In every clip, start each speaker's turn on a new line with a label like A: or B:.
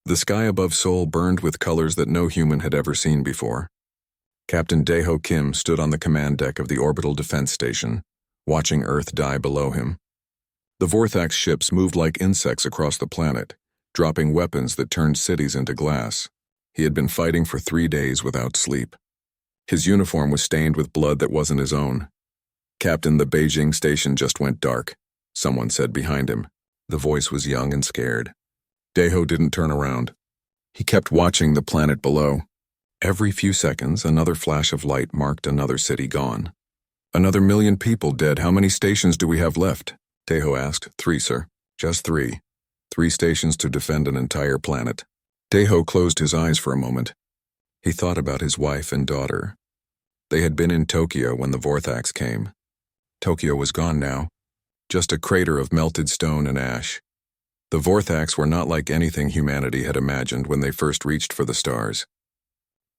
A: The sky above Seoul burned with colors that no human had ever seen before. Captain Daeho Kim stood on the command deck of the Orbital Defense Station, watching Earth die below him. The Vorthax ships moved like insects across the planet, dropping weapons that turned cities into glass. He had been fighting for 3 days without sleep. His uniform was stained with blood that wasn't his own. "Captain, the Beijing station just went dark," someone said behind him. The voice was young and scared. Daeho didn't turn around. He kept watching the planet below. Every few seconds, another flash of light marked another city gone. "Another 1,000,000 people dead. How many stations do we have left?" Daeho asked. "3, sir. Just 3. 3 stations to defend an entire planet." Daeho closed his eyes for a moment. He thought about his wife and daughter. They had been in Tokyo when the Vorthax came. Tokyo was gone now, just a crater of melted stone and ash. The Vorthax were not like anything humanity had imagined when they first reached for the stars.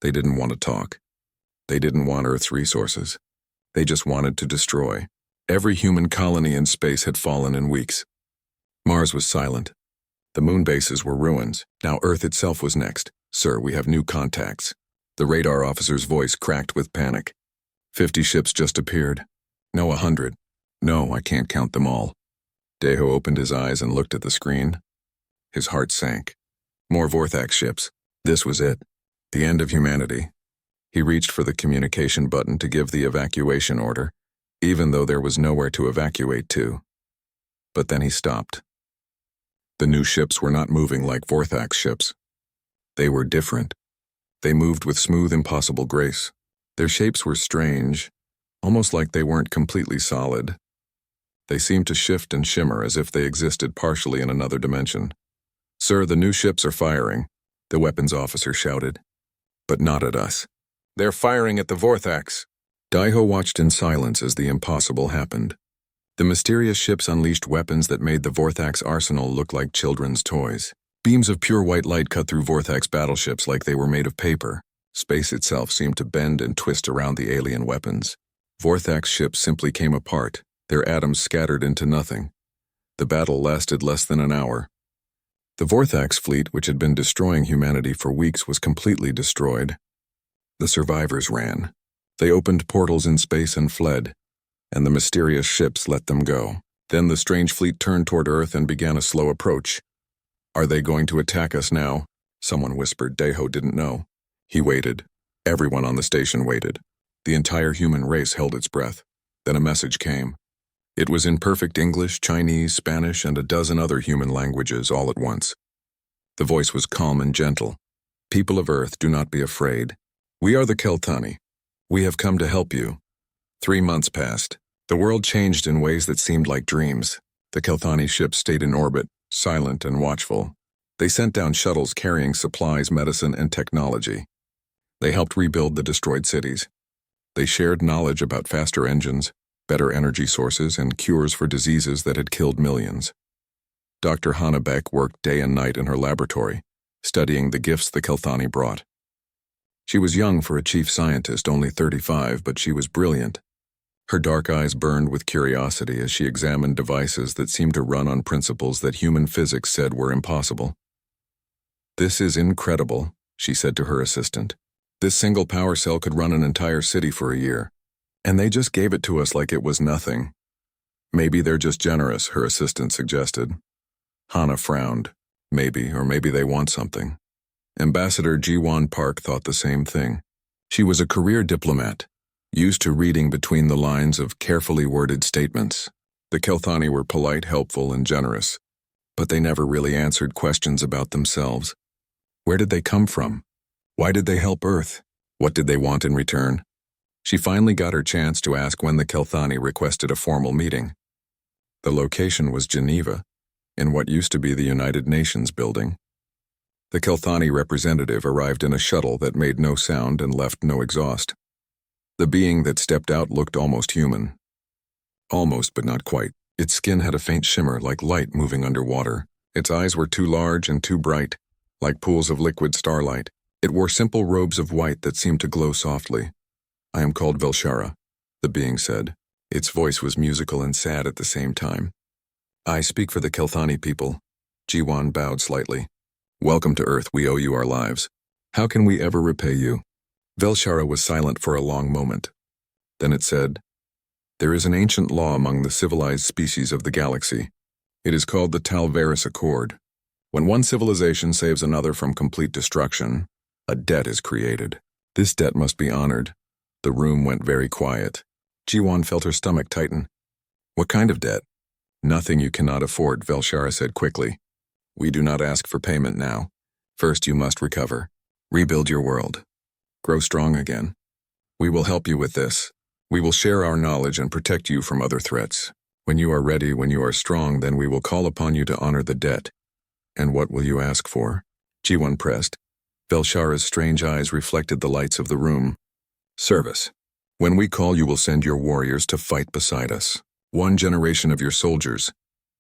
A: They didn't want to talk. They didn't want Earth's resources. They just wanted to destroy. Every human colony in space had fallen in weeks. Mars was silent. The moon bases were ruins. Now Earth itself was next. "Sir, we have new contacts." The radar officer's voice cracked with panic. 50 ships just appeared. No, 100. No, I can't count them all. Daeho opened his eyes and looked at the screen. His heart sank. More Vorthax ships. This was it. The end of humanity. He reached for the communication button to give the evacuation order, even though there was nowhere to evacuate to. But then he stopped. The new ships were not moving like Vorthax ships. They were different. They moved with smooth, impossible grace. Their shapes were strange, almost like they weren't completely solid. They seemed to shift and shimmer as if they existed partially in another dimension. "Sir, the new ships are firing," the weapons officer shouted. "But not at us. They're firing at the Vorthax." Daeho watched in silence as the impossible happened. The mysterious ships unleashed weapons that made the Vorthax arsenal look like children's toys. Beams of pure white light cut through Vorthax battleships like they were made of paper. Space itself seemed to bend and twist around the alien weapons. Vorthax ships simply came apart, their atoms scattered into nothing. The battle lasted less than an hour. The Vorthax fleet, which had been destroying humanity for weeks, was completely destroyed. The survivors ran. They opened portals in space and fled, and the mysterious ships let them go. Then the strange fleet turned toward Earth and began a slow approach. "Are they going to attack us now?" someone whispered. Daeho didn't know. He waited. Everyone on the station waited. The entire human race held its breath. Then a message came. It was in perfect English, Chinese, Spanish, and a dozen other human languages all at once. The voice was calm and gentle. "People of Earth, do not be afraid. We are the Keltani. We have come to help you." 3 months passed. The world changed in ways that seemed like dreams. The Kelthani ships stayed in orbit, silent and watchful. They sent down shuttles carrying supplies, medicine, and technology. They helped rebuild the destroyed cities. They shared knowledge about faster engines, better energy sources, and cures for diseases that had killed millions. Dr. Hannah Beck worked day and night in her laboratory, studying the gifts the Kelthani brought. She was young for a chief scientist, only 35, but she was brilliant. Her dark eyes burned with curiosity as she examined devices that seemed to run on principles that human physics said were impossible. "This is incredible," she said to her assistant. "This single power cell could run an entire city for a year. And they just gave it to us like it was nothing." "Maybe they're just generous," her assistant suggested. Hannah frowned. Maybe, or maybe they want something. Ambassador Ji-won Park thought the same thing. She was a career diplomat, used to reading between the lines of carefully worded statements. The Kelthani were polite, helpful, and generous, but they never really answered questions about themselves. Where did they come from? Why did they help Earth? What did they want in return? She finally got her chance to ask when the Kelthani requested a formal meeting. The location was Geneva, in what used to be the United Nations building. The Kelthani representative arrived in a shuttle that made no sound and left no exhaust. The being that stepped out looked almost human. Almost, but not quite. Its skin had a faint shimmer like light moving underwater. Its eyes were too large and too bright, like pools of liquid starlight. It wore simple robes of white that seemed to glow softly. "I am called Velshara," the being said. Its voice was musical and sad at the same time. "I speak for the Kelthani people." Ji-won bowed slightly. Welcome to Earth, we owe you our lives. How can we ever repay you? Velshara was silent for a long moment. Then it said, "There is an ancient law among the civilized species of the galaxy. It is called the Talvaris Accord. When one civilization saves another from complete destruction, a debt is created. This debt must be honored." The room went very quiet. Jiwan felt her stomach tighten. "What kind of debt?" "Nothing you cannot afford," Velshara said quickly. "We do not ask for payment now. First you must recover. Rebuild your world. Grow strong again. We will help you with this. We will share our knowledge and protect you from other threats. When you are ready, when you are strong, then we will call upon you to honor the debt." "And what will you ask for?" Jiwan pressed. Velshara's strange eyes reflected the lights of the room. "Service. When we call, you will send your warriors to fight beside us. One generation of your soldiers,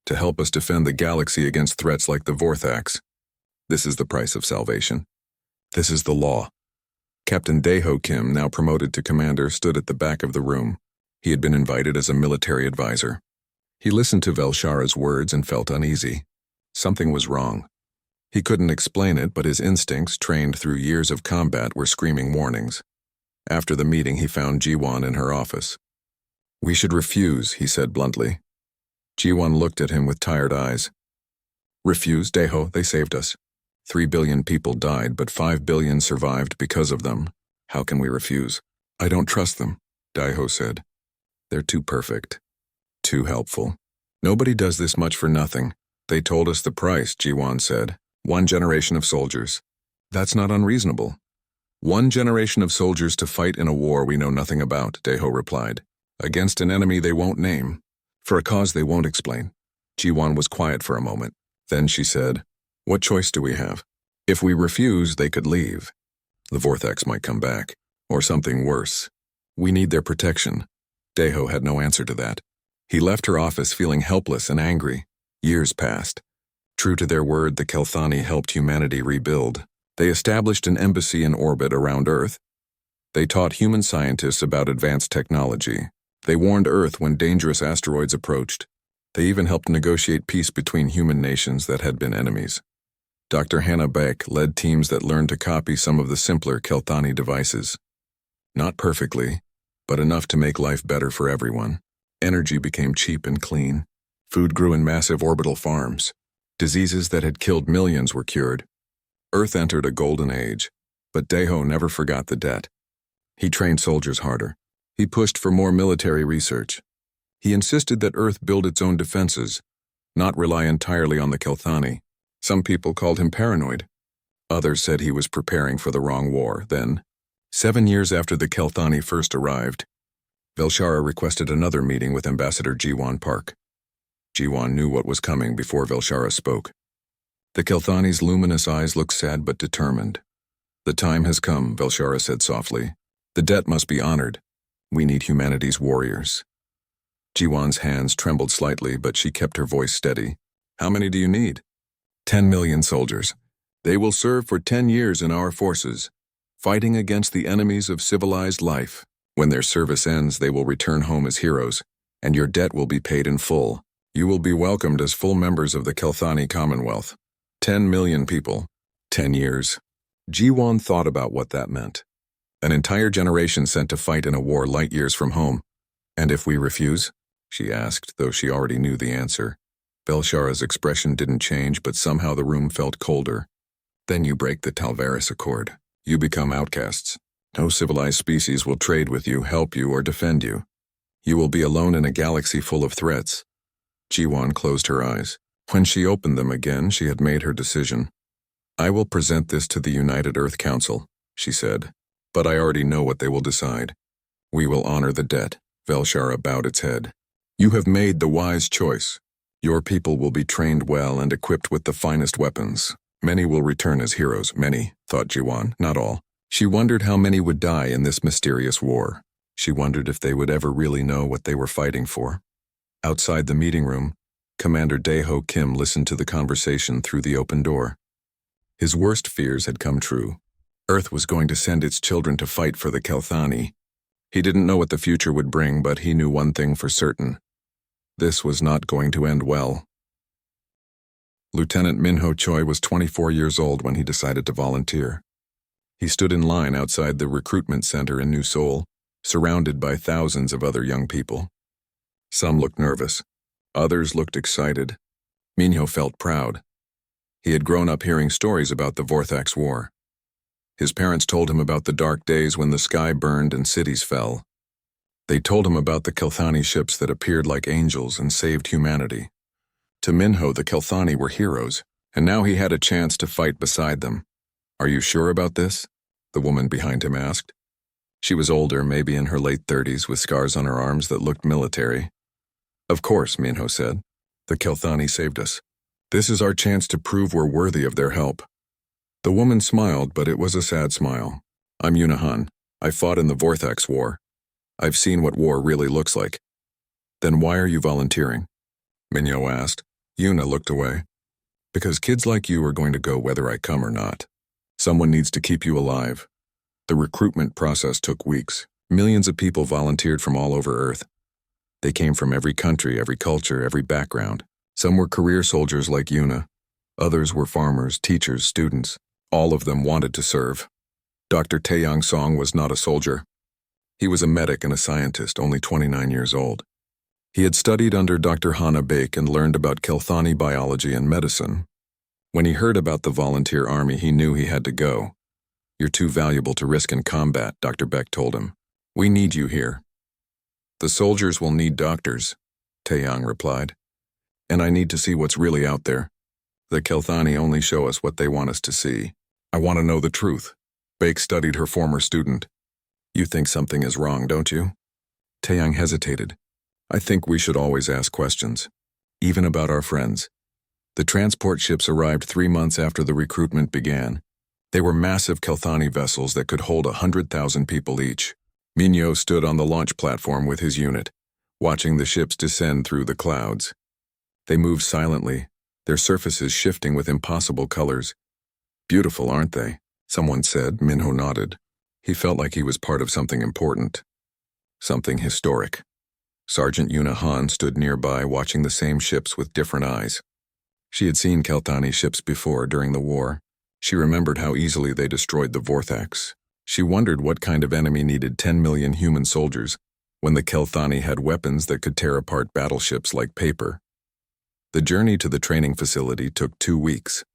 A: to help us defend the galaxy against threats like the Vorthax. This is the price of salvation. This is the law." Captain Daeho Kim, now promoted to commander, stood at the back of the room. He had been invited as a military advisor. He listened to Velshara's words and felt uneasy. Something was wrong. He couldn't explain it, but his instincts, trained through years of combat, were screaming warnings. After the meeting, he found Jiwan in her office. "We should refuse," he said bluntly. Jiwan looked at him with tired eyes. "Refuse, Daeho? They saved us. 3 billion people died, but 5 billion survived because of them. How can we refuse?" "I don't trust them," Daeho said. "They're too perfect. Too helpful. Nobody does this much for nothing. They told us the price," Jiwan said. "1 generation of soldiers. That's not unreasonable." "1 generation of soldiers to fight in a war we know nothing about," Daeho replied. "Against an enemy they won't name. For a cause they won't explain." Jiwan was quiet for a moment. Then she said, "What choice do we have? If we refuse, they could leave. The Vorthax might come back, or something worse. We need their protection." Daeho had no answer to that. He left her office feeling helpless and angry. Years passed. True to their word, the Kelthani helped humanity rebuild. They established an embassy in orbit around Earth. They taught human scientists about advanced technology. They warned Earth when dangerous asteroids approached. They even helped negotiate peace between human nations that had been enemies. Dr. Hannah Beck led teams that learned to copy some of the simpler Kelthani devices. Not perfectly, but enough to make life better for everyone. Energy became cheap and clean. Food grew in massive orbital farms. Diseases that had killed millions were cured. Earth entered a golden age, but Daeho never forgot the debt. He trained soldiers harder. He pushed for more military research. He insisted that Earth build its own defenses, not rely entirely on the Kelthani. Some people called him paranoid. Others said he was preparing for the wrong war. Then, 7 years after the Kelthani first arrived, Velshara requested another meeting with Ambassador Jiwan Park. Jiwan knew what was coming before Velshara spoke. The Kelthani's luminous eyes looked sad but determined. "The time has come," Velshara said softly. "The debt must be honored. We need humanity's warriors." Jiwan's hands trembled slightly, but she kept her voice steady. "How many do you need?" 10 million soldiers. They will serve for 10 years in our forces, fighting against the enemies of civilized life. When their service ends, they will return home as heroes, and your debt will be paid in full. You will be welcomed as full members of the Kelthani Commonwealth. 10 million people. 10 years. Jiwan thought about what that meant. An entire generation sent to fight in a war light years from home. "And if we refuse?" she asked, though she already knew the answer. Velshara's expression didn't change, but somehow the room felt colder. "Then you break the Talvaris Accord. You become outcasts. No civilized species will trade with you, help you, or defend you. You will be alone in a galaxy full of threats." Jiwan closed her eyes. When she opened them again, she had made her decision. "I will present this to the United Earth Council," she said. "But I already know what they will decide. We will honor the debt." Velshara bowed its head. "You have made the wise choice. Your people will be trained well and equipped with the finest weapons. Many will return as heroes." Many, thought Jiwan, not all. She wondered how many would die in this mysterious war. She wondered if they would ever really know what they were fighting for. Outside the meeting room, Commander Daeho Kim listened to the conversation through the open door. His worst fears had come true. Earth was going to send its children to fight for the Kelthani. He didn't know what the future would bring, but he knew one thing for certain. This was not going to end well. Lieutenant Minho Choi was 24 years old when he decided to volunteer. He stood in line outside the recruitment center in New Seoul, surrounded by thousands of other young people. Some looked nervous. Others looked excited. Minho felt proud. He had grown up hearing stories about the HFY War. His parents told him about the dark days when the sky burned and cities fell. They told him about the Kelthani ships that appeared like angels and saved humanity. To Minho, the Kelthani were heroes, and now he had a chance to fight beside them. "Are you sure about this?" the woman behind him asked. She was older, maybe in her late 30s, with scars on her arms that looked military. "Of course," Minho said. "The Kelthani saved us. This is our chance to prove we're worthy of their help." The woman smiled, but it was a sad smile. "I'm Yuna Han. I fought in the HFY War. I've seen what war really looks like." "Then why are you volunteering?" Minho asked. Yuna looked away. "Because kids like you are going to go whether I come or not. Someone needs to keep you alive." The recruitment process took weeks. Millions of people volunteered from all over Earth. They came from every country, every culture, every background. Some were career soldiers like Yuna. Others were farmers, teachers, students. All of them wanted to serve. Dr. Taeyang Song was not a soldier. He was a medic and a scientist, only 29 years old. He had studied under Dr. Hana Baek and learned about Kelthani biology and medicine. When he heard about the volunteer army, he knew he had to go. "You're too valuable to risk in combat," Dr. Baek told him. "We need you here." "The soldiers will need doctors," Taeyang replied. "And I need to see what's really out there. The Kelthani only show us what they want us to see. I want to know the truth." Baek studied her former student. "You think something is wrong, don't you?" Taeyang hesitated. "I think we should always ask questions, even about our friends." The transport ships arrived 3 months after the recruitment began. They were massive Kelthani vessels that could hold 100,000 people each. Minho stood on the launch platform with his unit, watching the ships descend through the clouds. They moved silently, their surfaces shifting with impossible colors. "Beautiful, aren't they?" someone said. Minho nodded. He felt like he was part of something important, something historic. Sergeant Yuna Han stood nearby, watching the same ships with different eyes. She had seen Kelthani ships before during the war. She remembered how easily they destroyed the Vorthax. She wondered what kind of enemy needed 10 million human soldiers when the Kelthani had weapons that could tear apart battleships like paper. The journey to the training facility took 2 weeks.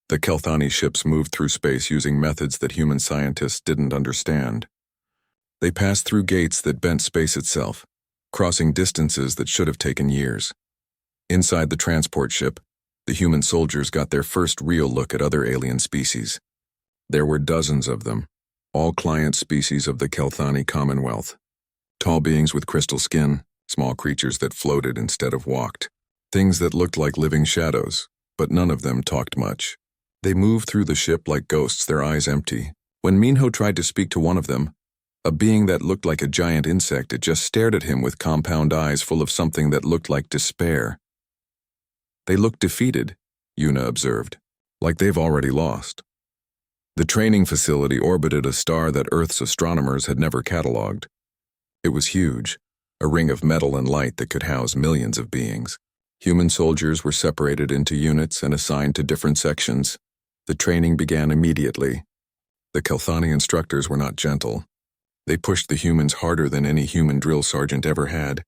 A: The Kelthani ships moved through space using methods that human scientists didn't understand. They passed through gates that bent space itself, crossing distances that should have taken years. Inside the transport ship, the human soldiers got their first real look at other alien species. There were dozens of them, all client species of the Kelthani Commonwealth. Tall beings with crystal skin, small creatures that floated instead of walked. Things that looked like living shadows, but none of them talked much. They moved through the ship like ghosts, their eyes empty. When Minho tried to speak to one of them, a being that looked like a giant insect, it just stared at him with compound eyes full of something that looked like despair. "They look defeated," Yuna observed, "like they've already lost." The training facility orbited a star that Earth's astronomers had never catalogued. It was huge, a ring of metal and light that could house millions of beings. Human soldiers were separated into units and assigned to different sections. The training began immediately. The Kelthani instructors were not gentle. They pushed the humans harder than any human drill sergeant ever had.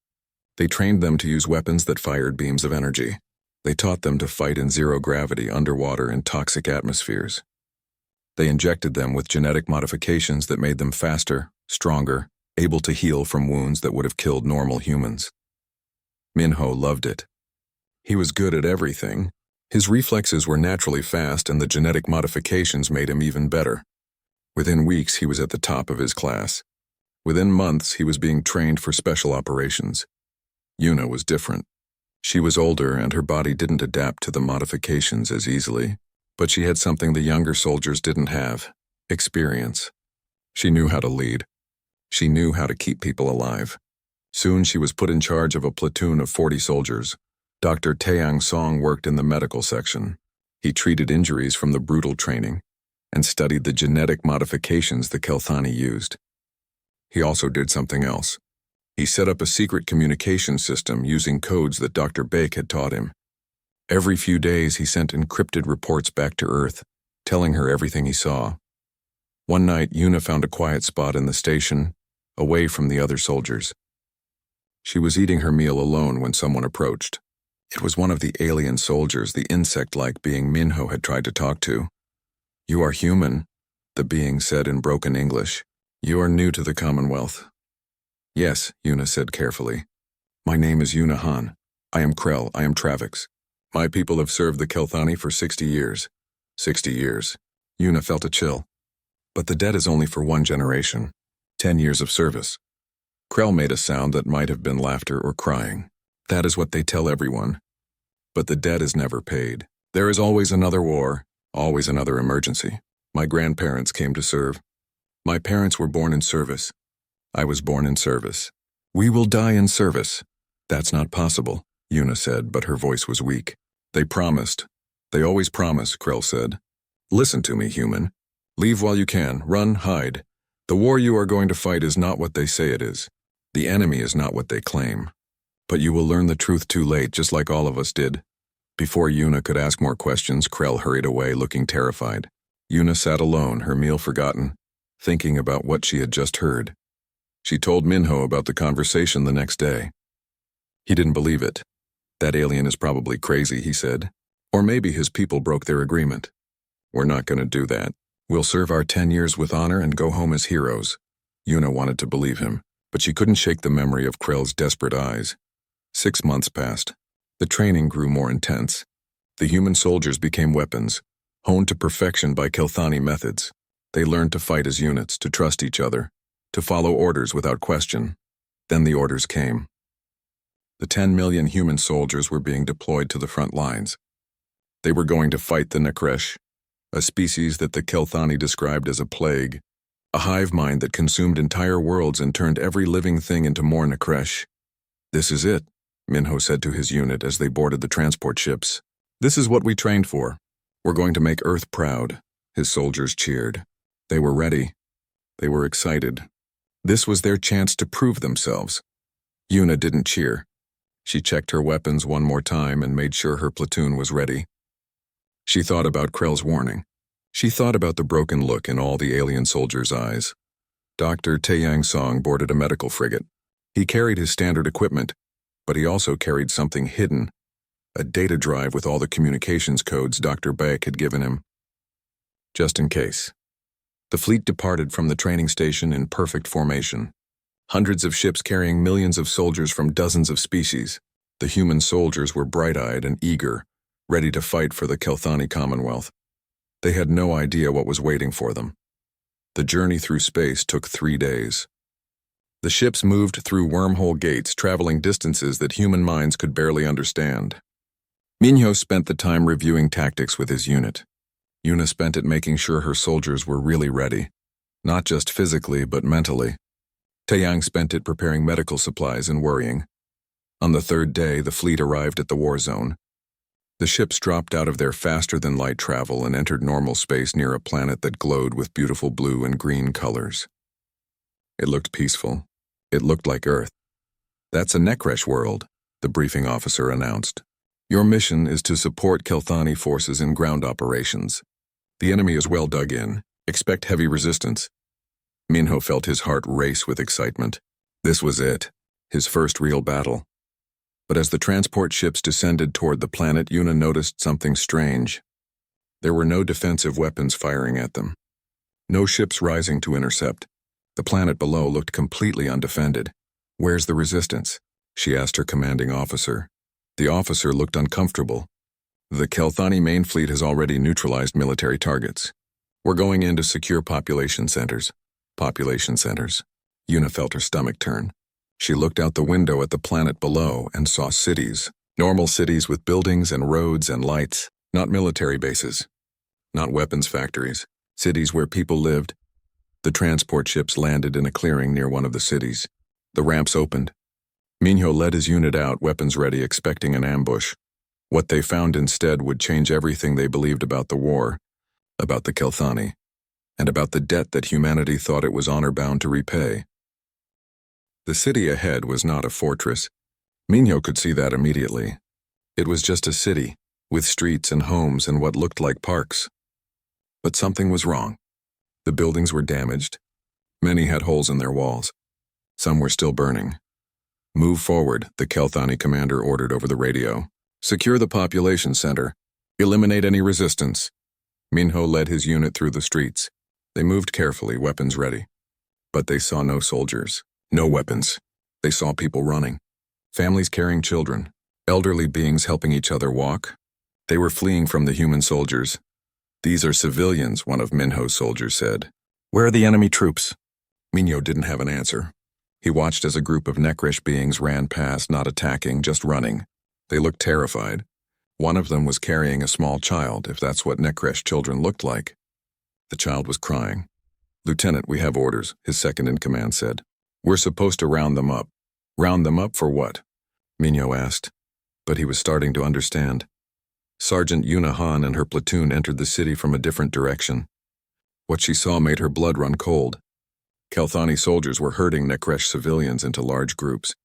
A: They trained them to use weapons that fired beams of energy. They taught them to fight in zero gravity, underwater, in toxic atmospheres. They injected them with genetic modifications that made them faster, stronger, able to heal from wounds that would have killed normal humans. Minho loved it. He was good at everything. His reflexes were naturally fast, and the genetic modifications made him even better. Within weeks, he was at the top of his class. Within months, he was being trained for special operations. Yuna was different. She was older, and her body didn't adapt to the modifications as easily. But she had something the younger soldiers didn't have: experience. She knew how to lead. She knew how to keep people alive. Soon she was put in charge of a platoon of 40 soldiers. Dr. Taeyang Song worked in the medical section. He treated injuries from the brutal training and studied the genetic modifications the Kelthani used. He also did something else. He set up a secret communication system using codes that Dr. Baek had taught him. Every few days he sent encrypted reports back to Earth, telling her everything he saw. One night, Yuna found a quiet spot in the station, away from the other soldiers. She was eating her meal alone when someone approached. It was one of the alien soldiers the insect-like being Minho had tried to talk to. "You are human," the being said in broken English. "You are new to the Commonwealth." "Yes," Yuna said carefully. "My name is Yuna Han. I am Krell, I am Travix. My people have served the Kelthani for 60 years. 60 years. Yuna felt a chill. But the debt is only for one generation. 10 years of service. Krell made a sound that might have been laughter or crying. That is what they tell everyone. But the debt is never paid. There is always another war, always another emergency. My grandparents came to serve. My parents were born in service. I was born in service. We will die in service. That's not possible, Yuna said, but her voice was weak. They promised. They always promise, Krell said. Listen to me, human. Leave while you can. Run, hide. The war you are going to fight is not what they say it is. The enemy is not what they claim. But you will learn the truth too late, just like all of us did. Before Yuna could ask more questions, Krell hurried away, looking terrified. Yuna sat alone, her meal forgotten, thinking about what she had just heard. She told Minho about the conversation the next day. He didn't believe it. That alien is probably crazy, he said. Or maybe his people broke their agreement. We're not going to do that. We'll serve our 10 years with honor and go home as heroes. Yuna wanted to believe him, but she couldn't shake the memory of Krell's desperate eyes. 6 months passed. The training grew more intense. The human soldiers became weapons, honed to perfection by Kelthani methods. They learned to fight as units, to trust each other, to follow orders without question. Then the orders came. The 10 million human soldiers were being deployed to the front lines. They were going to fight the Nekresh, a species that the Kelthani described as a plague, a hive mind that consumed entire worlds and turned every living thing into more Nekresh. This is it, Minho said to his unit as they boarded the transport ships. This is what we trained for. We're going to make Earth proud. His soldiers cheered. They were ready. They were excited. This was their chance to prove themselves. Yuna didn't cheer. She checked her weapons one more time and made sure her platoon was ready. She thought about Krell's warning. She thought about the broken look in all the alien soldiers' eyes. Dr. Taeyang Song boarded a medical frigate. He carried his standard equipment, but he also carried something hidden, a data drive with all the communications codes Dr. Baek had given him. Just in case. The fleet departed from the training station in perfect formation. Hundreds of ships carrying millions of soldiers from dozens of species. The human soldiers were bright-eyed and eager, ready to fight for the Kelthani Commonwealth. They had no idea what was waiting for them. The journey through space took 3 days. The ships moved through wormhole gates, traveling distances that human minds could barely understand. Minho spent the time reviewing tactics with his unit. Yuna spent it making sure her soldiers were really ready, not just physically but mentally. Taeyang spent it preparing medical supplies and worrying. On the 3rd day, the fleet arrived at the war zone. The ships dropped out of their faster-than-light travel and entered normal space near a planet that glowed with beautiful blue and green colors. It looked peaceful. It looked like Earth. That's a Nekresh world, the briefing officer announced. Your mission is to support Kelthani forces in ground operations. The enemy is well dug in. Expect heavy resistance. Minho felt his heart race with excitement. This was it, his first real battle. But as the transport ships descended toward the planet, Yuna noticed something strange. There were no defensive weapons firing at them. No ships rising to intercept. The planet below looked completely undefended. Where's the resistance? She asked her commanding officer. The officer looked uncomfortable. The Kelthani main fleet has already neutralized military targets. We're going in to secure population centers. Population centers. Yuna felt her stomach turn. She looked out the window at the planet below and saw cities. Normal cities with buildings and roads and lights. Not military bases. Not weapons factories. Cities where people lived. The transport ships landed in a clearing near one of the cities. The ramps opened. Minho led his unit out, weapons ready, expecting an ambush. What they found instead would change everything they believed about the war, about the Kelthani, and about the debt that humanity thought it was honor-bound to repay. The city ahead was not a fortress. Minho could see that immediately. It was just a city, with streets and homes and what looked like parks. But something was wrong. The buildings were damaged. Many had holes in their walls. Some were still burning. "Move forward," the Kelthani commander ordered over the radio. "Secure the population center. Eliminate any resistance." Minho led his unit through the streets. They moved carefully, weapons ready. But they saw no soldiers, no weapons. They saw people running. Families carrying children. Elderly beings helping each other walk. They were fleeing from the human soldiers. "These are civilians," one of Minho's soldiers said. "Where are the enemy troops?" Minho didn't have an answer. He watched as a group of Nekresh beings ran past, not attacking, just running. They looked terrified. One of them was carrying a small child, if that's what Nekresh children looked like. The child was crying. "Lieutenant, we have orders," his second-in-command said. "We're supposed to round them up." "Round them up for what?" Minho asked. But he was starting to understand. Sergeant Yuna Han and her platoon entered the city from a different direction. What she saw made her blood run cold. Kelthani soldiers were herding Nekresh civilians into large groups.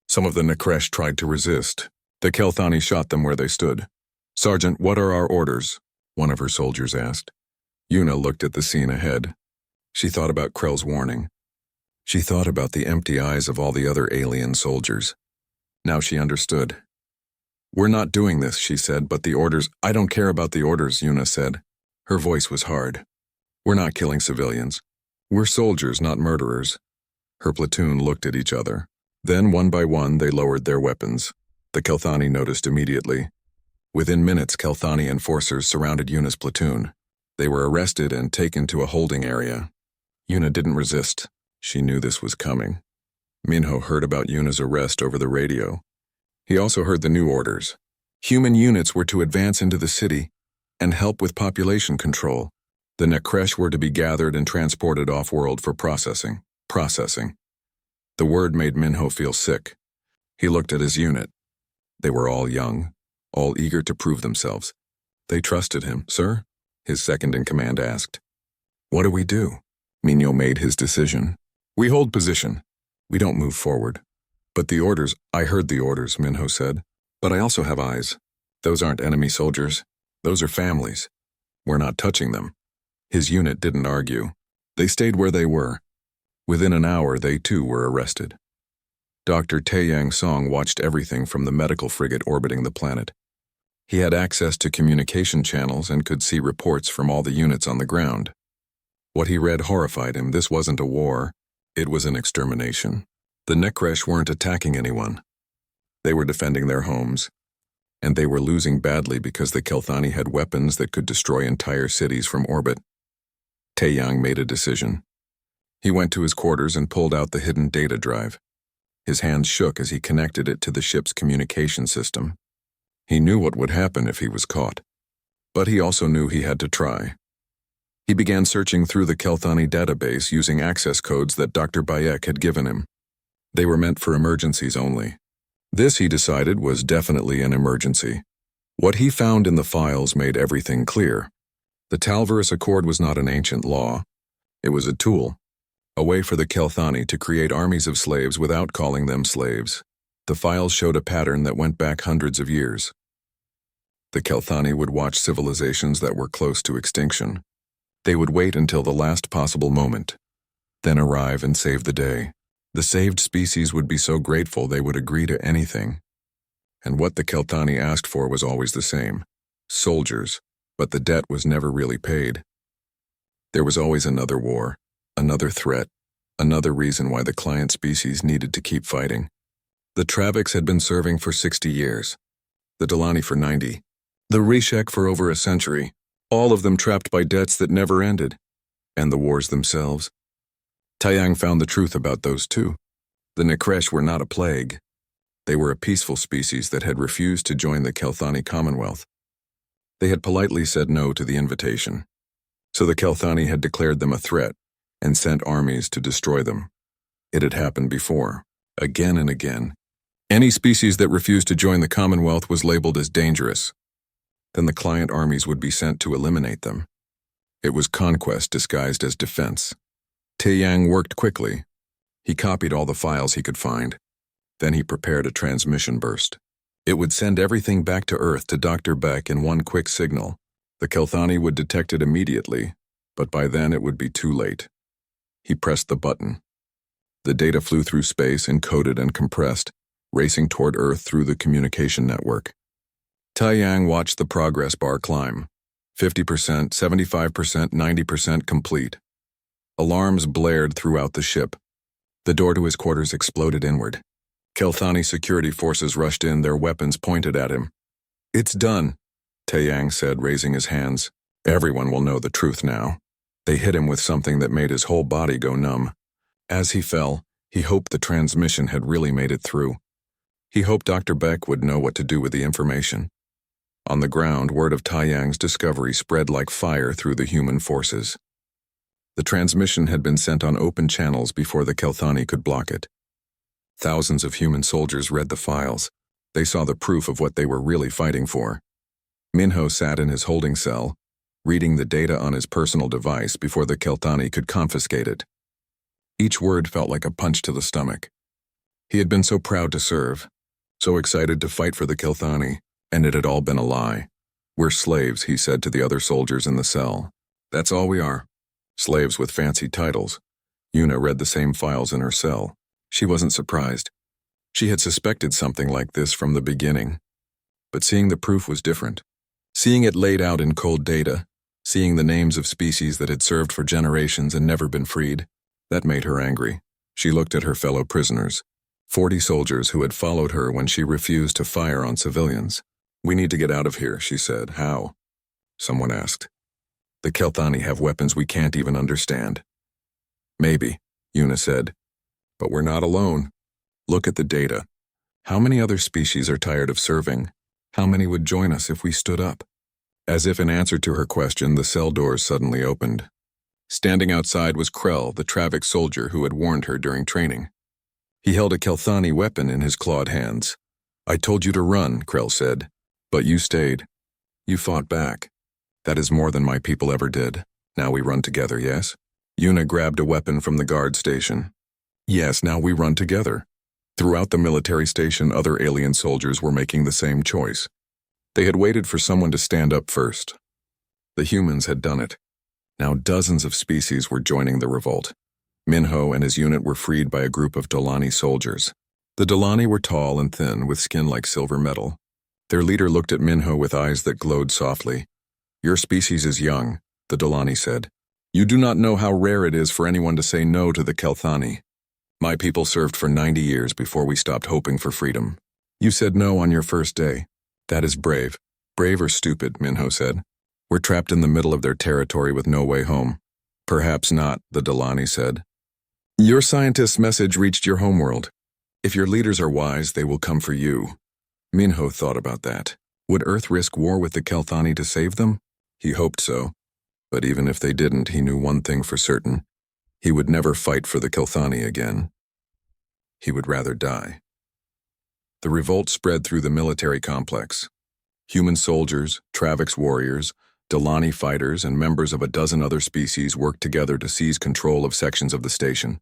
A: Some of the Nekresh tried to resist. The Kelthani shot them where they stood. "Sergeant, what are our orders?" one of her soldiers asked. Yuna looked at the scene ahead. She thought about Krell's warning. She thought about the empty eyes of all the other alien soldiers. Now she understood. "We're not doing this," she said, "but the orders—" "I don't care about the orders," Yuna said. Her voice was hard. "We're not killing civilians. We're soldiers, not murderers." Her platoon looked at each other. Then, one by one, they lowered their weapons. The Kelthani noticed immediately. Within minutes, Kelthani enforcers surrounded Yuna's platoon. They were arrested and taken to a holding area. Yuna didn't resist. She knew this was coming. Minho heard about Yuna's arrest over the radio. He also heard the new orders. Human units were to advance into the city and help with population control. The Nekresh were to be gathered and transported off-world for processing. The word made Minho feel sick. He looked at his unit. They were all young, all eager to prove themselves. They trusted him. "Sir?" his second-in-command asked. "What do we do?" Minho made his decision. "We hold position. We don't move forward." "But the orders—" "I heard the orders," Minho said. "But I also have eyes. Those aren't enemy soldiers. Those are families. We're not touching them." His unit didn't argue. They stayed where they were. Within an hour, they too were arrested. Dr. Taeyang Song watched everything from the medical frigate orbiting the planet. He had access to communication channels and could see reports from all the units on the ground. What he read horrified him. This wasn't a war. It was an extermination. The Nekresh weren't attacking anyone. They were defending their homes. And they were losing badly because the Kelthani had weapons that could destroy entire cities from orbit. Taeyang made a decision. He went to his quarters and pulled out the hidden data drive. His hands shook as he connected it to the ship's communication system. He knew what would happen if he was caught. But he also knew he had to try. He began searching through the Kelthani database using access codes that Dr. Bayek had given him. They were meant for emergencies only. This, he decided, was definitely an emergency. What he found in the files made everything clear. The Talvarus Accord was not an ancient law. It was a tool. A way for the Kelthani to create armies of slaves without calling them slaves. The files showed a pattern that went back hundreds of years. The Kelthani would watch civilizations that were close to extinction. They would wait until the last possible moment, then arrive and save the day. The saved species would be so grateful they would agree to anything. And what the Kelthani asked for was always the same: soldiers, but the debt was never really paid. There was always another war. Another threat, another reason why the client species needed to keep fighting. The Traviks had been serving for 60 years, the Delani for 90, the Rishek for over a century, all of them trapped by debts that never ended, and the wars themselves. Taeyang found the truth about those too. The Nekresh were not a plague. They were a peaceful species that had refused to join the Kelthani Commonwealth. They had politely said no to the invitation. So the Kelthani had declared them a threat and sent armies to destroy them. It had happened before, again and again. Any species that refused to join the Commonwealth was labeled as dangerous. Then the client armies would be sent to eliminate them. It was conquest disguised as defense. Taeyang worked quickly. He copied all the files he could find. Then he prepared a transmission burst. It would send everything back to Earth to Dr. Beck in one quick signal. The Kelthani would detect it immediately, but by then it would be too late. He pressed the button. The data flew through space, encoded and compressed, racing toward Earth through the communication network. Taiyang watched the progress bar climb. 50%, 75%, 90% complete. Alarms blared throughout the ship. The door to his quarters exploded inward. Kelthani security forces rushed in, their weapons pointed at him. "It's done," Taiyang said, raising his hands. "Everyone will know the truth now." They hit him with something that made his whole body go numb. As he fell, he hoped the transmission had really made it through. He hoped Dr. Beck would know what to do with the information. On the ground, word of Taiyang's discovery spread like fire through the human forces. The transmission had been sent on open channels before the Kelthani could block it. Thousands of human soldiers read the files. They saw the proof of what they were really fighting for. Minho sat in his holding cell, reading the data on his personal device before the Kelthani could confiscate it. Each word felt like a punch to the stomach. He had been so proud to serve, so excited to fight for the Kelthani, and it had all been a lie. "We're slaves," he said to the other soldiers in the cell. "That's all we are. Slaves with fancy titles." Yuna read the same files in her cell. She wasn't surprised. She had suspected something like this from the beginning. But seeing the proof was different. Seeing it laid out in cold data, seeing the names of species that had served for generations and never been freed, that made her angry. She looked at her fellow prisoners, 40 soldiers who had followed her when she refused to fire on civilians. "We need to get out of here," she said. "How?" someone asked. "The Kelthani have weapons we can't even understand." "Maybe," Yuna said. "But we're not alone. Look at the data. How many other species are tired of serving? How many would join us if we stood up?" As if in answer to her question, the cell doors suddenly opened. Standing outside was Krell, the Travic soldier who had warned her during training. He held a Kelthani weapon in his clawed hands. "I told you to run," Krell said, "but you stayed. You fought back. That is more than my people ever did. Now we run together, yes?" Yuna grabbed a weapon from the guard station. "Yes, now we run together." Throughout the military station, other alien soldiers were making the same choice. They had waited for someone to stand up first. The humans had done it. Now dozens of species were joining the revolt. Minho and his unit were freed by a group of Dolani soldiers. The Dolani were tall and thin, with skin like silver metal. Their leader looked at Minho with eyes that glowed softly. "Your species is young," the Dolani said. "You do not know how rare it is for anyone to say no to the Kelthani. My people served for 90 years before we stopped hoping for freedom. You said no on your first day. That is brave. Brave or stupid," Minho said. "We're trapped in the middle of their territory with no way home." "Perhaps not," the Dolani said. "Your scientist's message reached your homeworld. If your leaders are wise, they will come for you." Minho thought about that. Would Earth risk war with the Kelthani to save them? He hoped so. But even if they didn't, he knew one thing for certain. He would never fight for the Kelthani again. He would rather die. The revolt spread through the military complex. Human soldiers, Travics warriors, Dolani fighters, and members of a dozen other species worked together to seize control of sections of the station.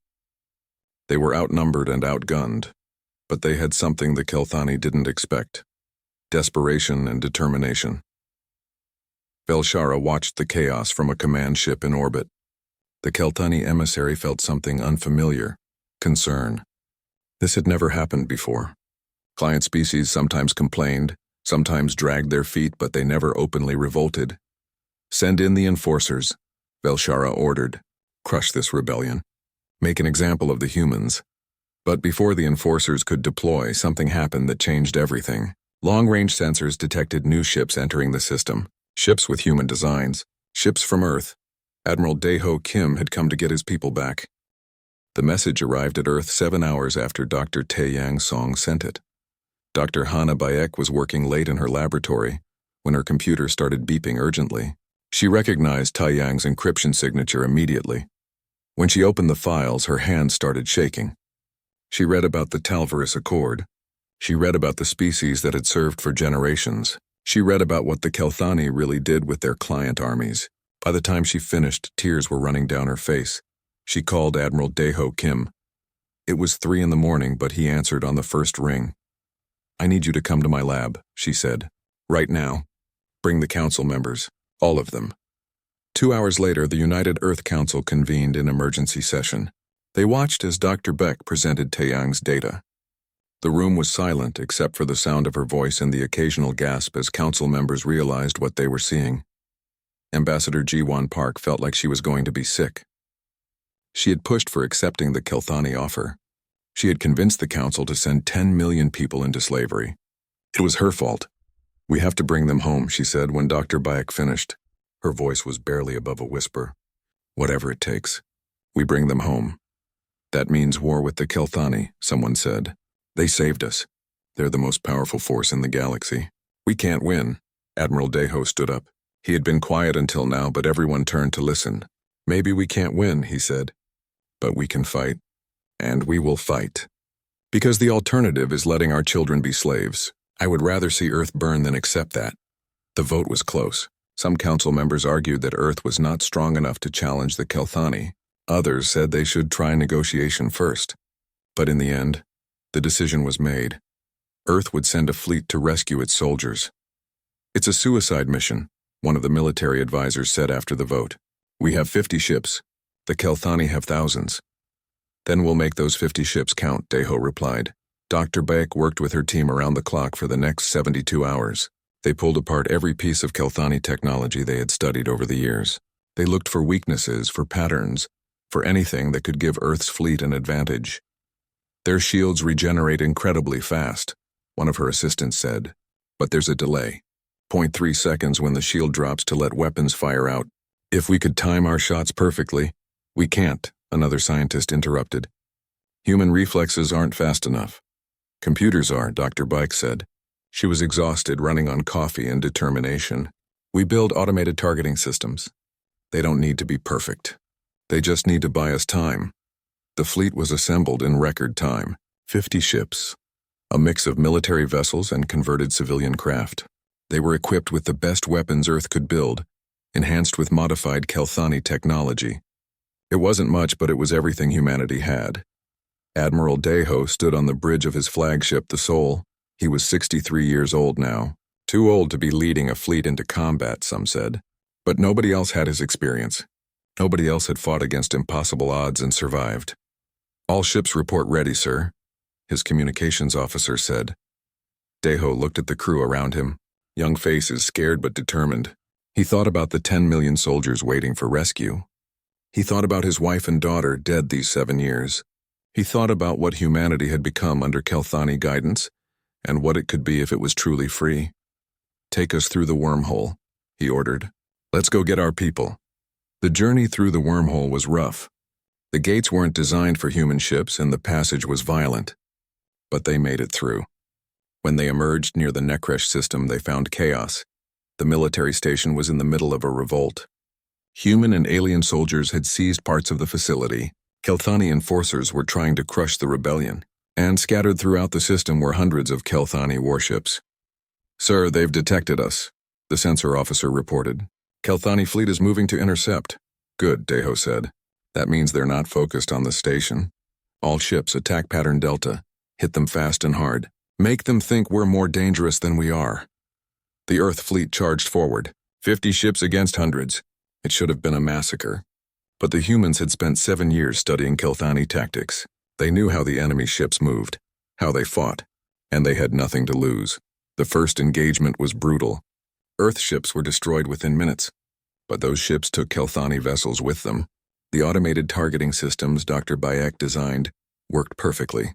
A: They were outnumbered and outgunned, but they had something the Kelthani didn't expect: desperation and determination. Velshara watched the chaos from a command ship in orbit. The Kelthani emissary felt something unfamiliar: concern. This had never happened before. Client species sometimes complained, sometimes dragged their feet, but they never openly revolted. "Send in the enforcers," Velshara ordered. "Crush this rebellion. Make an example of the humans." But before the enforcers could deploy, something happened that changed everything. Long-range sensors detected new ships entering the system. Ships with human designs. Ships from Earth. Admiral Daeho Kim had come to get his people back. The message arrived at Earth 7 hours after Dr. Taeyang Song sent it. Dr. Hana Bayek was working late in her laboratory when her computer started beeping urgently. She recognized Taeyang's encryption signature immediately. When she opened the files, her hands started shaking. She read about the Talvaris Accord. She read about the species that had served for generations. She read about what the Kelthani really did with their client armies. By the time she finished, tears were running down her face. She called Admiral Daeho Kim. It was 3 in the morning, but he answered on the first ring. I need you to come to my lab, she said. Right now. Bring the council members. All of them. 2 hours later, the United Earth Council convened in emergency session. They watched as Dr. Beck presented Taeyang's data. The room was silent except for the sound of her voice and the occasional gasp as council members realized what they were seeing. Ambassador Ji-won Park felt like she was going to be sick. She had pushed for accepting the Kelthani offer. She had convinced the council to send 10 million people into slavery. It was her fault. We have to bring them home, she said when Dr. Bayek finished. Her voice was barely above a whisper. Whatever it takes. We bring them home. That means war with the Kelthani, someone said. They saved us. They're the most powerful force in the galaxy. We can't win. Admiral Daeho stood up. He had been quiet until now, but everyone turned to listen. Maybe we can't win, he said. But we can fight. And we will fight. Because the alternative is letting our children be slaves. I would rather see Earth burn than accept that. The vote was close. Some council members argued that Earth was not strong enough to challenge the Kelthani. Others said they should try negotiation first. But in the end, the decision was made. Earth would send a fleet to rescue its soldiers. It's a suicide mission, one of the military advisors said after the vote. We have 50 ships. The Kelthani have thousands. Then we'll make those 50 ships count, Daeho replied. Dr. Bayek worked with her team around the clock for the next 72 hours. They pulled apart every piece of Kelthani technology they had studied over the years. They looked for weaknesses, for patterns, for anything that could give Earth's fleet an advantage. Their shields regenerate incredibly fast, one of her assistants said. But there's a delay. 0.3 seconds when the shield drops to let weapons fire out. If we could time our shots perfectly. We can't, another scientist interrupted. Human reflexes aren't fast enough. Computers are, Dr. Bike said. She was exhausted, running on coffee and determination. We build automated targeting systems. They don't need to be perfect. They just need to buy us time. The fleet was assembled in record time. 50 ships. A mix of military vessels and converted civilian craft. They were equipped with the best weapons Earth could build, enhanced with modified Kelthani technology. It wasn't much, but it was everything humanity had. Admiral Daeho stood on the bridge of his flagship, the Seoul. He was 63 years old now. Too old to be leading a fleet into combat, some said. But nobody else had his experience. Nobody else had fought against impossible odds and survived. All ships report ready, sir, his communications officer said. Daeho looked at the crew around him, young faces scared but determined. He thought about the 10 million soldiers waiting for rescue. He thought about his wife and daughter dead these 7 years. He thought about what humanity had become under Kelthani guidance, and what it could be if it was truly free. Take us through the wormhole, he ordered. Let's go get our people. The journey through the wormhole was rough. The gates weren't designed for human ships and the passage was violent. But they made it through. When they emerged near the Nekresh system, they found chaos. The military station was in the middle of a revolt. Human and alien soldiers had seized parts of the facility. Kelthani enforcers were trying to crush the rebellion, and scattered throughout the system were hundreds of Kelthani warships. Sir, they've detected us, the sensor officer reported. Kelthani fleet is moving to intercept. Good, Daeho said. That means they're not focused on the station. All ships attack pattern Delta. Hit them fast and hard. Make them think we're more dangerous than we are. The Earth fleet charged forward. 50 ships against hundreds. It should have been a massacre. But the humans had spent 7 years studying Kelthani tactics. They knew how the enemy ships moved, how they fought, and they had nothing to lose. The first engagement was brutal. Earth ships were destroyed within minutes, but those ships took Kelthani vessels with them. The automated targeting systems Dr. Bayek designed worked perfectly,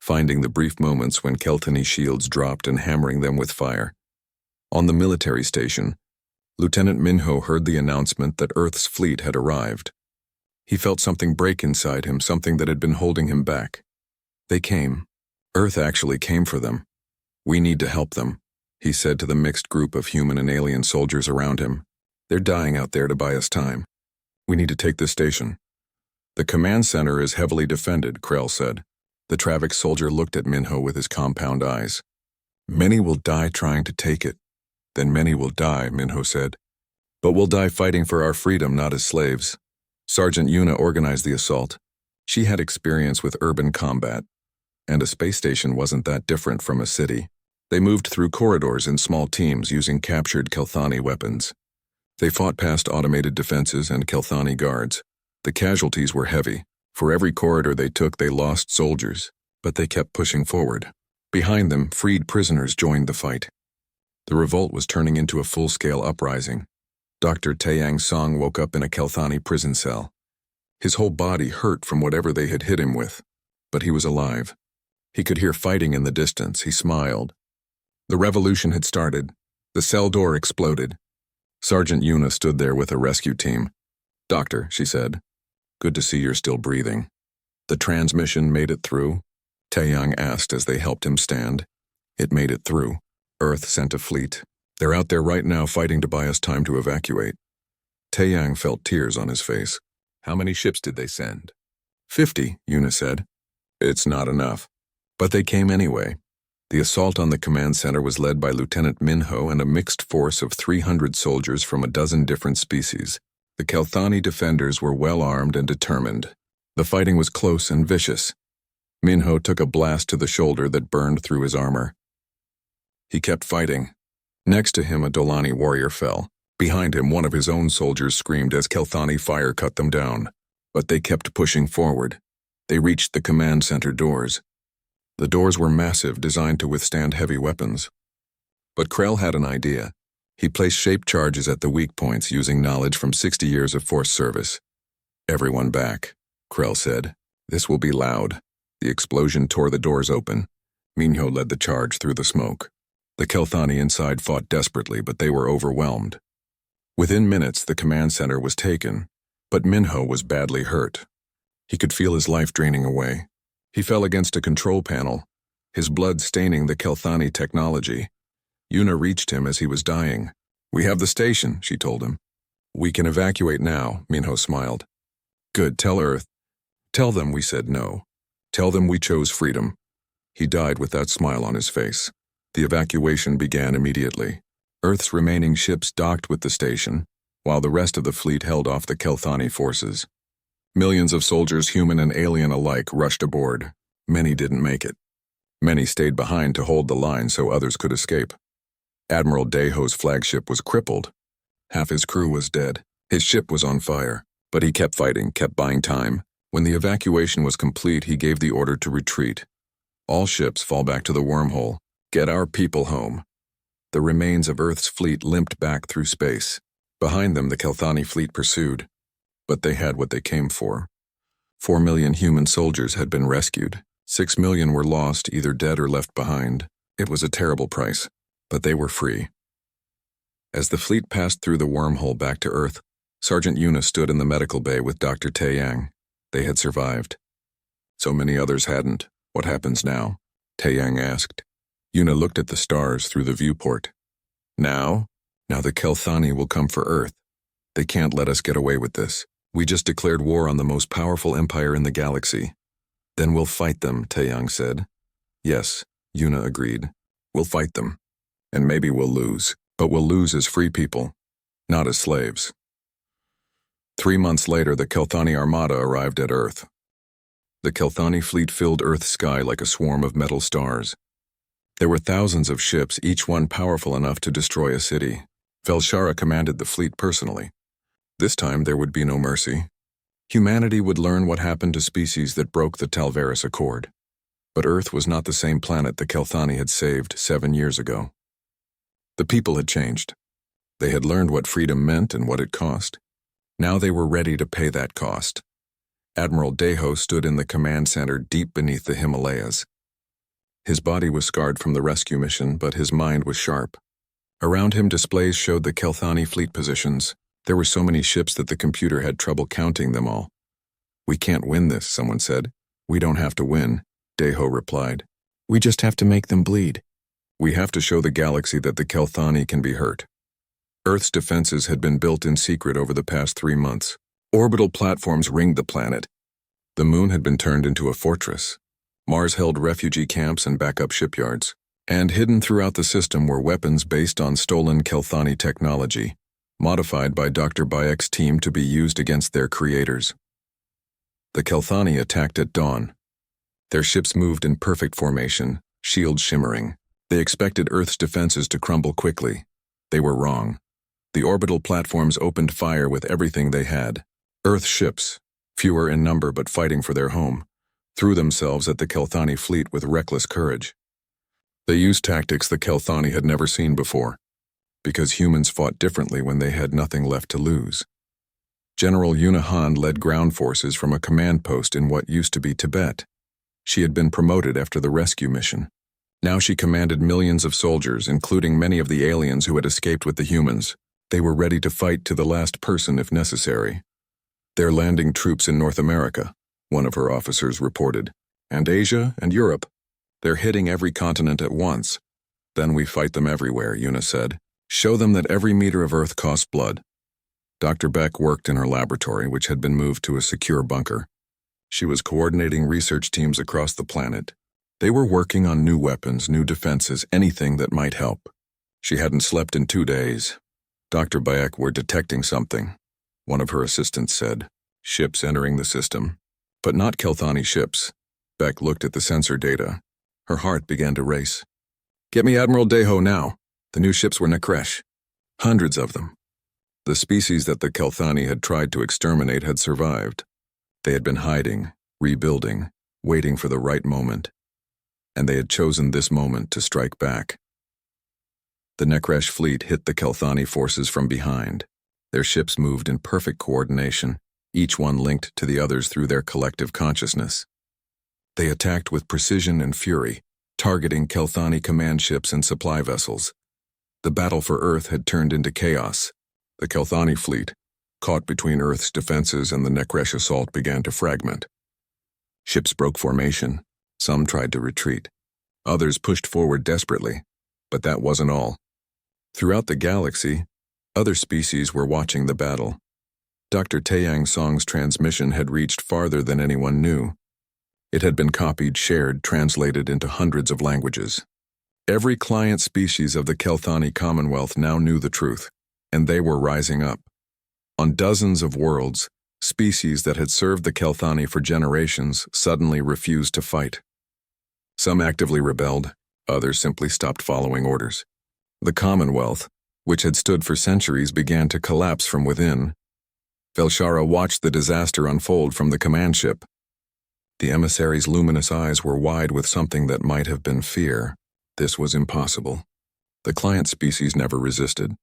A: finding the brief moments when Kelthani shields dropped and hammering them with fire. On the military station, Lieutenant Minho heard the announcement that Earth's fleet had arrived. He felt something break inside him, something that had been holding him back. They came. Earth actually came for them. We need to help them, he said to the mixed group of human and alien soldiers around him. They're dying out there to buy us time. We need to take this station. The command center is heavily defended, Krell said. The Travik soldier looked at Minho with his compound eyes. Many will die trying to take it. Then many will die, Minho said. But we'll die fighting for our freedom, not as slaves. Sergeant Yuna organized the assault. She had experience with urban combat, and a space station wasn't that different from a city. They moved through corridors in small teams using captured Kelthani weapons. They fought past automated defenses and Kelthani guards. The casualties were heavy. For every corridor they took, they lost soldiers, but they kept pushing forward. Behind them, freed prisoners joined the fight. The revolt was turning into a full-scale uprising. Dr. Taeyang Song woke up in a Kelthani prison cell. His whole body hurt from whatever they had hit him with, but he was alive. He could hear fighting in the distance. He smiled. The revolution had started. The cell door exploded. Sergeant Yuna stood there with a rescue team. "Doctor," she said, "good to see you're still breathing." "The transmission made it through?" Taeyang asked as they helped him stand. "It made it through. Earth sent a fleet. They're out there right now fighting to buy us time to evacuate." Taeyang felt tears on his face. "How many ships did they send?" 50, Yuna said. "It's not enough." But they came anyway. The assault on the command center was led by Lieutenant Minho and a mixed force of 300 soldiers from a dozen different species. The Kelthani defenders were well-armed and determined. The fighting was close and vicious. Minho took a blast to the shoulder that burned through his armor. He kept fighting. Next to him, a Dolani warrior fell. Behind him, one of his own soldiers screamed as Kelthani fire cut them down. But they kept pushing forward. They reached the command center doors. The doors were massive, designed to withstand heavy weapons. But Krell had an idea. He placed shape charges at the weak points using knowledge from 60 years of force service. "Everyone back," Krell said. "This will be loud." The explosion tore the doors open. Minho led the charge through the smoke. The Kelthani inside fought desperately, but they were overwhelmed. Within minutes, the command center was taken, but Minho was badly hurt. He could feel his life draining away. He fell against a control panel, his blood staining the Kelthani technology. Yuna reached him as he was dying. "We have the station," she told him. "We can evacuate now," Minho smiled. "Good, tell Earth." "Tell them we said no. Tell them we chose freedom." He died with that smile on his face. The evacuation began immediately. Earth's remaining ships docked with the station, while the rest of the fleet held off the Kelthani forces. Millions of soldiers, human and alien alike, rushed aboard. Many didn't make it. Many stayed behind to hold the line so others could escape. Admiral Daeho's flagship was crippled. Half his crew was dead. His ship was on fire, but he kept fighting, kept buying time. When the evacuation was complete, he gave the order to retreat. "All ships fall back to the wormhole. Get our people home." The remains of Earth's fleet limped back through space. Behind them, the Kelthani fleet pursued. But they had what they came for. 4 million human soldiers had been rescued. 6 million were lost, either dead or left behind. It was a terrible price, but they were free. As the fleet passed through the wormhole back to Earth, Sergeant Yuna stood in the medical bay with Dr. Taeyang. They had survived. So many others hadn't. "What happens now?" Taeyang asked. Yuna looked at the stars through the viewport. Now the Kelthani will come for Earth. They can't let us get away with this. We just declared war on the most powerful empire in the galaxy." "Then we'll fight them," Taeyang said. "Yes," Yuna agreed. "We'll fight them. And maybe we'll lose. But we'll lose as free people, not as slaves." 3 months later, the Kelthani armada arrived at Earth. The Kelthani fleet filled Earth's sky like a swarm of metal stars. There were thousands of ships, each one powerful enough to destroy a city. Velshara commanded the fleet personally. This time there would be no mercy. Humanity would learn what happened to species that broke the Talveris Accord. But Earth was not the same planet the Kelthani had saved 7 years ago. The people had changed. They had learned what freedom meant and what it cost. Now they were ready to pay that cost. Admiral Daeho stood in the command center deep beneath the Himalayas. His body was scarred from the rescue mission, but his mind was sharp. Around him, displays showed the Kelthani fleet positions. There were so many ships that the computer had trouble counting them all. "We can't win this," someone said. "We don't have to win," Daeho replied. "We just have to make them bleed. We have to show the galaxy that the Kelthani can be hurt." Earth's defenses had been built in secret over the past 3 months. Orbital platforms ringed the planet. The moon had been turned into a fortress. Mars held refugee camps and backup shipyards. And hidden throughout the system were weapons based on stolen Kelthani technology, modified by Dr. Bayek's team to be used against their creators. The Kelthani attacked at dawn. Their ships moved in perfect formation, shields shimmering. They expected Earth's defenses to crumble quickly. They were wrong. The orbital platforms opened fire with everything they had. Earth ships, fewer in number but fighting for their home, threw themselves at the Kelthani fleet with reckless courage. They used tactics the Kelthani had never seen before, because humans fought differently when they had nothing left to lose. General Yuna Han led ground forces from a command post in what used to be Tibet. She had been promoted after the rescue mission. Now she commanded millions of soldiers, including many of the aliens who had escaped with the humans. They were ready to fight to the last person if necessary. "They're landing troops in North America," one of her officers reported, "and Asia and Europe. They're hitting every continent at once. Then we fight them everywhere," Yuna said. "Show them that every meter of Earth costs blood." Dr. Beck worked in her laboratory, which had been moved to a secure bunker. She was coordinating research teams across the planet. They were working on new weapons, new defenses, anything that might help. She hadn't slept in 2 days. Dr. Beck were detecting something, one of her assistants said. Ships entering the system. But not Kelthani ships. Beck looked at the sensor data. Her heart began to race. "Get me Admiral Deho now." The new ships were Nekresh. Hundreds of them. The species that the Kelthani had tried to exterminate had survived. They had been hiding, rebuilding, waiting for the right moment. And they had chosen this moment to strike back. The Nekresh fleet hit the Kelthani forces from behind. Their ships moved in perfect coordination, each one linked to the others through their collective consciousness. They attacked with precision and fury, targeting Kelthani command ships and supply vessels. The battle for Earth had turned into chaos. The Kelthani fleet, caught between Earth's defenses and the Nekresh assault, began to fragment. Ships broke formation. Some tried to retreat. Others pushed forward desperately. But that wasn't all. Throughout the galaxy, other species were watching the battle. Dr. Taeyang Song's transmission had reached farther than anyone knew. It had been copied, shared, translated into hundreds of languages. Every client species of the Kelthani Commonwealth now knew the truth, and they were rising up. On dozens of worlds, species that had served the Kelthani for generations suddenly refused to fight. Some actively rebelled, others simply stopped following orders. The Commonwealth, which had stood for centuries, began to collapse from within. Velshara watched the disaster unfold from the command ship. The emissary's luminous eyes were wide with something that might have been fear. This was impossible. The client species never resisted.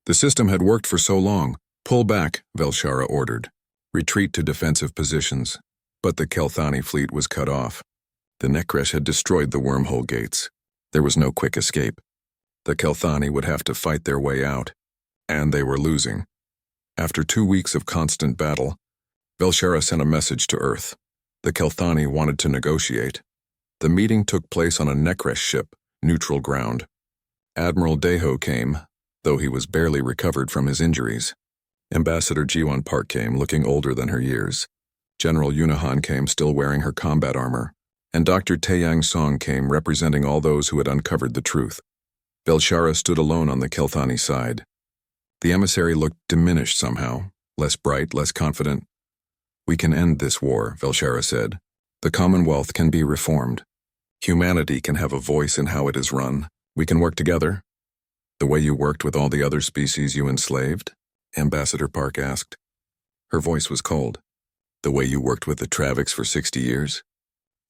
A: The system had worked for so long. "Pull back," Velshara ordered. "Retreat to defensive positions." But the Kelthani fleet was cut off. The Nekresh had destroyed the wormhole gates. There was no quick escape. The Kelthani would have to fight their way out. And they were losing. After 2 weeks of constant battle, Velshara sent a message to Earth. The Kelthani wanted to negotiate. The meeting took place on a Nekresh ship, neutral ground. Admiral Deho came, though he was barely recovered from his injuries. Ambassador Jiwon Park came, looking older than her years. General Yuna Han came, still wearing her combat armor. And Dr. Taeyang Song came, representing all those who had uncovered the truth. Velshara stood alone on the Kelthani side. The emissary looked diminished somehow, less bright, less confident. "We can end this war," Velshara said. "The Commonwealth can be reformed. Humanity can have a voice in how it is run. We can work together." "The way you worked with all the other species you enslaved?" Ambassador Park asked. Her voice was cold. "The way you worked with the Traviks for 60 years?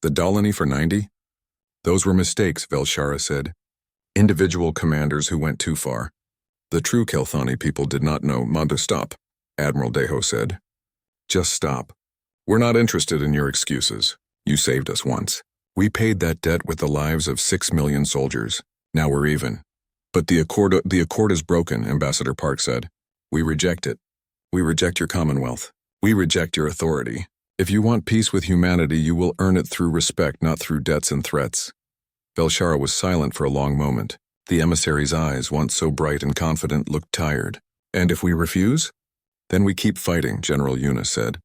A: The Dalani for 90? Those were mistakes," Velshara said. "Individual commanders who went too far. The true Kelthani people did not know." "Manda, stop," Admiral Deho said. "Just stop. We're not interested in your excuses. You saved us once. We paid that debt with the lives of 6 million soldiers. Now we're even." "But the accord is broken," Ambassador Park said. "We reject it. We reject your Commonwealth. We reject your authority. If you want peace with humanity, you will earn it through respect, not through debts and threats." Velshara was silent for a long moment. The emissary's eyes, once so bright and confident, looked tired. "And if we refuse?" "Then we keep fighting," General Yuna said.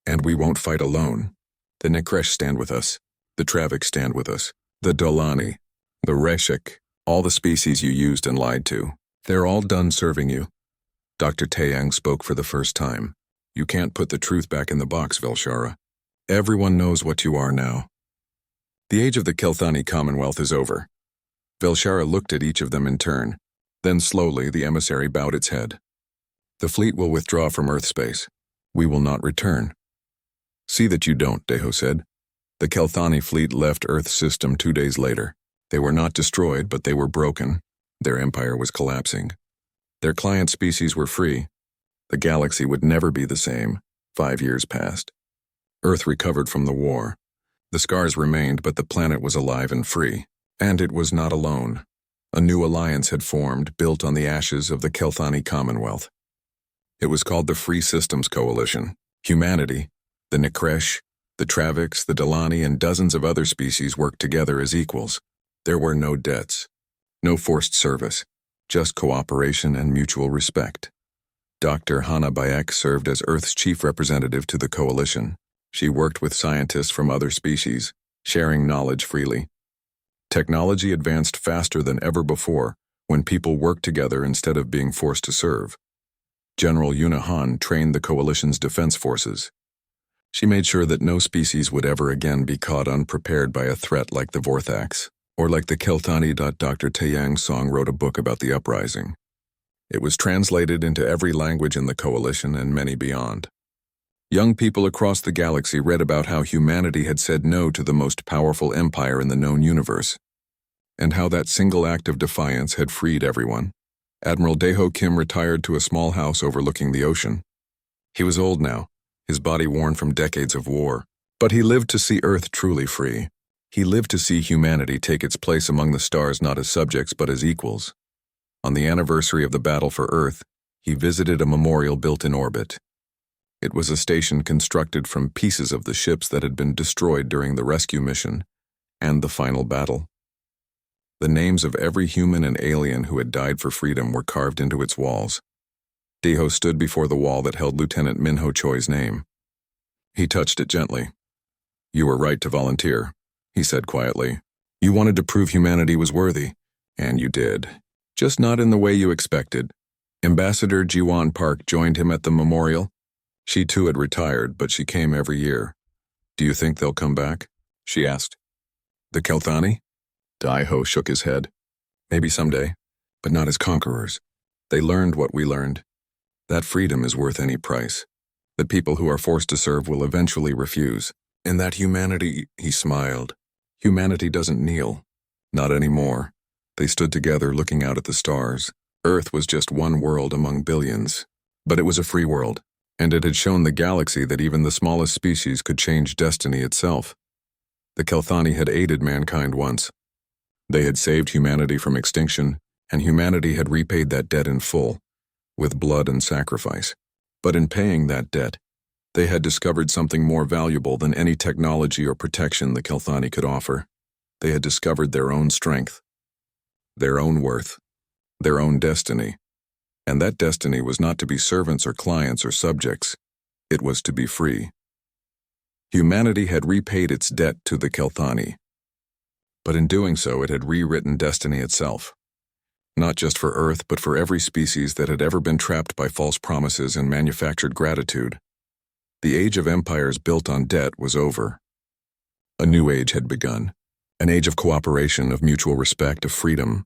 A: "And we won't fight alone. The Nekresh stand with us. The Traviks stand with us. The Dolani, the Reshik, all the species you used and lied to. They're all done serving you." Dr. Taeyang spoke for the first time. "You can't put the truth back in the box, Velshara. Everyone knows what you are now. The age of the Kelthani Commonwealth is over. Velshara looked at each of them in turn. Then slowly the emissary bowed its head. The fleet will withdraw from Earth space. We will not return. See that you don't, Deho said. The Kelthani fleet left Earth's system 2 days later. They were not destroyed, but they were broken. Their empire was collapsing. Their client species were free. The galaxy would never be the same. 5 years passed. Earth recovered from the war. The scars remained, but the planet was alive and free. And it was not alone. A new alliance had formed, built on the ashes of the Kelthani Commonwealth. It was called the Free Systems Coalition. Humanity, the Nekresh, the Travix, the Delani, and dozens of other species worked together as equals. There were no debts, no forced service, just cooperation and mutual respect. Dr. Hannah Bayek served as Earth's chief representative to the coalition. She worked with scientists from other species, sharing knowledge freely. Technology advanced faster than ever before when people worked together instead of being forced to serve. General Yuna Han trained the coalition's defense forces. She made sure that no species would ever again be caught unprepared by a threat like the Vorthax, or like the Kelthani. Dr. Taeyang Song wrote a book about the uprising. It was translated into every language in the coalition and many beyond. Young people across the galaxy read about how humanity had said no to the most powerful empire in the known universe, and how that single act of defiance had freed everyone. Admiral Daeho Kim retired to a small house overlooking the ocean. He was old now, his body worn from decades of war, but he lived to see Earth truly free. He lived to see humanity take its place among the stars not as subjects but as equals. On the anniversary of the battle for Earth, he visited a memorial built in orbit. It was a station constructed from pieces of the ships that had been destroyed during the rescue mission and the final battle. The names of every human and alien who had died for freedom were carved into its walls. Daeho stood before the wall that held Lieutenant Minho Choi's name. He touched it gently. "You were right to volunteer," he said quietly. "You wanted to prove humanity was worthy, and you did. Just not in the way you expected." Ambassador Jiwan Park joined him at the memorial. She too had retired, but she came every year. "Do you think they'll come back?" she asked. "The Kelthani?" Daeho shook his head. "Maybe someday, but not as conquerors. They learned what we learned. That freedom is worth any price. The people who are forced to serve will eventually refuse. And that humanity," he smiled, "humanity doesn't kneel. Not anymore." They stood together looking out at the stars. Earth was just one world among billions. But it was a free world, and it had shown the galaxy that even the smallest species could change destiny itself. The Kelthani had aided mankind once. They had saved humanity from extinction, and humanity had repaid that debt in full, with blood and sacrifice. But in paying that debt, they had discovered something more valuable than any technology or protection the Kelthani could offer. They had discovered their own strength, their own worth, their own destiny. And that destiny was not to be servants or clients or subjects. It was to be free. Humanity had repaid its debt to the Kelthani. But in doing so, it had rewritten destiny itself. Not just for Earth, but for every species that had ever been trapped by false promises and manufactured gratitude. The age of empires built on debt was over. A new age had begun. An age of cooperation, of mutual respect, of freedom.